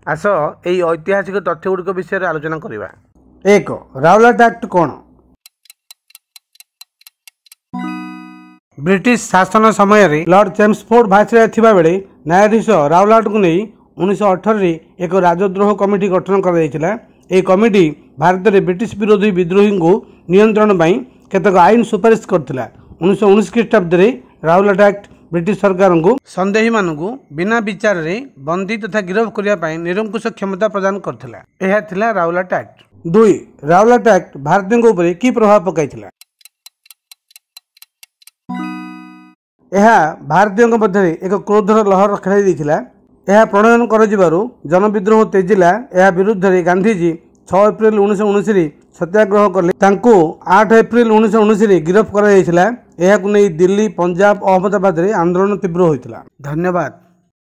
आस यही ऐतिहासिक तथ्य गुड़िक विषय आलोचना करवा। 1. राउलाट एक्ट कौन? ब्रिटिश शासन समय लॉर्ड चेम्सफोर्ड भाइसरॉय थिबा बेले न्यायाधीश राउलाट को नहीं 1918 एक राजद्रोह कमिटी गठन कर कमिटी भारत में ब्रिटिश विरोधी विद्रोही को नियंत्रण पर केतक आईन सुपारिश करथिला। 1919 ख्रीष्टाब्द राउलाट एक्ट ब्रिटिश सरकार को संदेही मानू बिना विचार रे बंदी तथा गिरफ्त करने निरंकुश क्षमता प्रदान करथिला। यह थिला राउलाट एक्ट। 2. राउलाट एक्ट भारतीयों उपर की प्रभाव पकाइथिला? यह भारतीयों मध्य एक क्रोधर लहर खेलाई देथिला। यह प्रणयन कर जनविद्रोह तेजिला। यह विरुद्ध में गांधीजी 6 एप्रिल 1919 सत्याग्रह कले। 8 एप्रिल 1919 गिरफ्त कर दिल्ली, पंजाब, अहमदाबाद आंदोलन तीव्र होता। धन्यवाद।